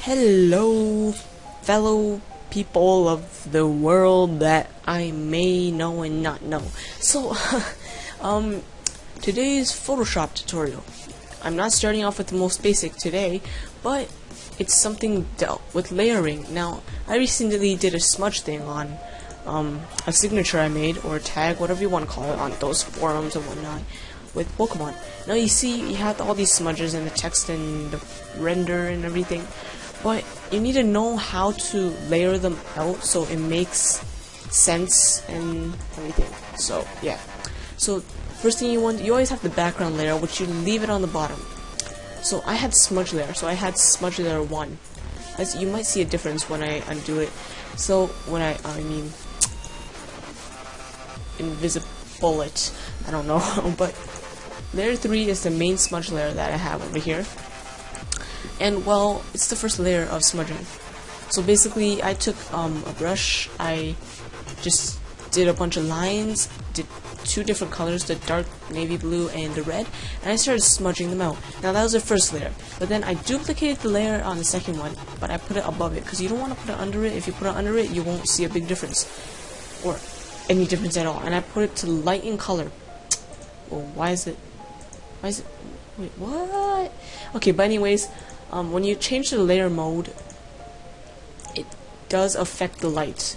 Hello, fellow people of the world that I may know and not know. So, today's Photoshop tutorial. I'm not starting off with the most basic today, but it's something dealt with layering. Now, I recently did a smudge thing on a signature I made, or a tag, whatever you want to call it, on those forums and whatnot, with Pokemon. Now you see, you have all these smudges and the text and the render and everything, but you need to know how to layer them out so it makes sense and everything. So yeah. So first thing you always have the background layer, which you leave it on the bottom. So I had smudge layer, so I had smudge layer 1. As you might see a difference when I undo it. So when I mean invisible it, I don't know, but layer 3 is the main smudge layer that I have over here. And well, it's the first layer of smudging. So basically, I took a brush, I just did a bunch of lines, did 2 different colors, the dark navy blue and the red, and I started smudging them out. Now that was the first layer, but then I duplicated the layer on the second one, but I put it above it, because you don't want to put it under it. If you put it under it, you won't see a big difference, or any difference at all. And I put it to lighten color. Well, why is it, wait, what? Okay, but anyways, when you change the layer mode, it does affect the light.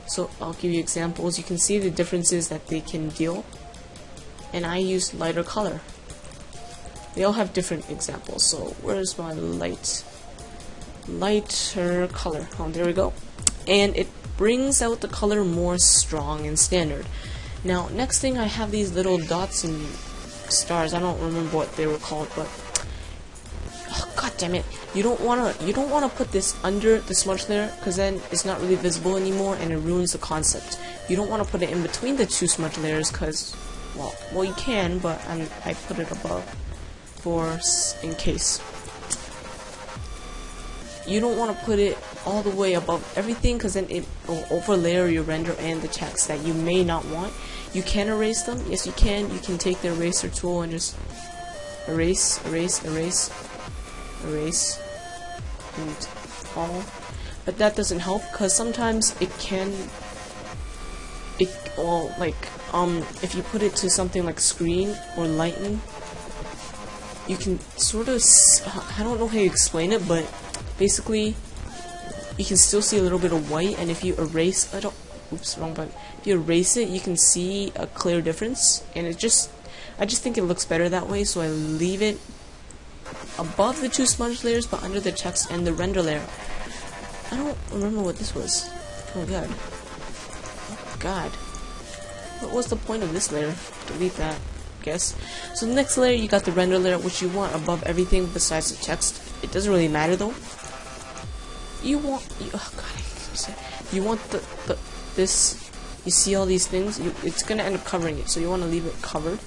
So I'll give you examples. You can see the differences that they can deal, and I use lighter color. They all have different examples. So where's my lighter color? Oh, there we go. And it brings out the color more strong and standard. Now next thing, I have these little dots and stars. I don't remember what they were called, but god damn it, you don't wanna put this under the smudge layer, because then it's not really visible anymore and it ruins the concept. You don't want to put it in between the 2 smudge layers, because well you can, but I put it above in case. You don't want to put it all the way above everything, because then it will overlayer your render and the text that you may not want. You can erase them. Yes, you can. You can take the eraser tool and just erase, and all. But that doesn't help, because sometimes if you put it to something like screen or lighten, you can sort of, I don't know how you explain it, but basically you can still see a little bit of white, and if you erase it, oops, wrong button. If you erase it, you can see a clear difference, and I just think it looks better that way, so I leave it above the 2 smudge layers, but under the text and the render layer. I don't remember what this was. Oh god. Oh god. What was the point of this layer? Delete that, I guess. So the next layer, you got the render layer, which you want above everything besides the text. It doesn't really matter though. You want this. You see all these things? It's gonna end up covering it, so you want to leave it covered.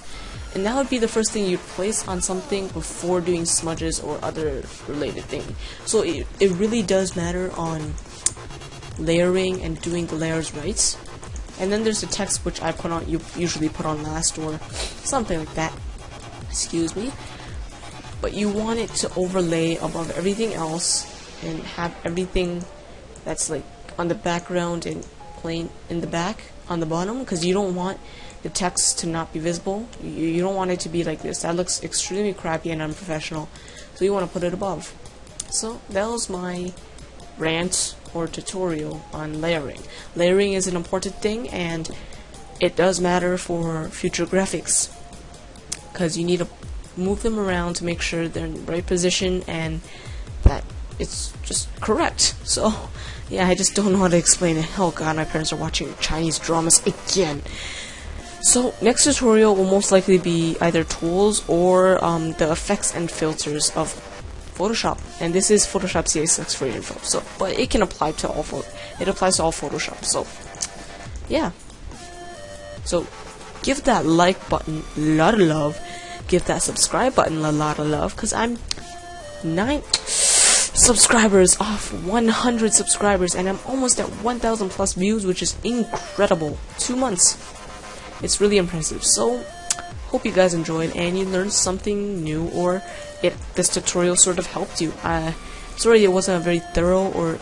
And that would be the first thing you'd place on something before doing smudges or other related thing. So it really does matter on layering and doing the layers right. And then there's the text, which you usually put on last, or something like that. Excuse me. But you want it to overlay above everything else and have everything that's like on the background and plain in the back on the bottom, because you don't want the text to not be visible. You don't want it to be like this. That looks extremely crappy and unprofessional. So you want to put it above. So that was my rant or tutorial on layering. Layering is an important thing, and it does matter for future graphics, because you need to move them around to make sure they're in the right position and that it's just correct. So yeah, I just don't know how to explain it. Oh god, my parents are watching Chinese dramas again. So next tutorial will most likely be either tools or the effects and filters of Photoshop, and this is Photoshop CS6 for your info. So, but it can apply to all Photoshop. So yeah. So give that like button a lot of love. Give that subscribe button a lot of love, because I'm 9 subscribers off 100 subscribers, and I'm almost at 1,000 plus views, which is incredible. 2 months. It's really impressive. So hope you guys enjoyed and you learned something new, or this tutorial sort of helped you. Sorry it wasn't a very thorough or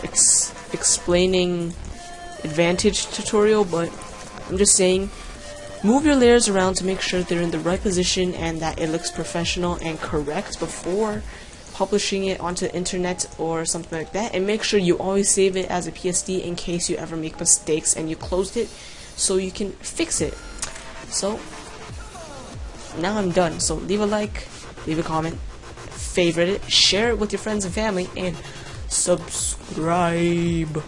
explaining advantage tutorial, but I'm just saying, move your layers around to make sure they're in the right position and that it looks professional and correct before publishing it onto the internet or something like that. And make sure you always save it as a PSD in case you ever make mistakes and you closed it so you can fix it. So now I'm done. So leave a like, leave a comment, favorite it, share it with your friends and family, and subscribe.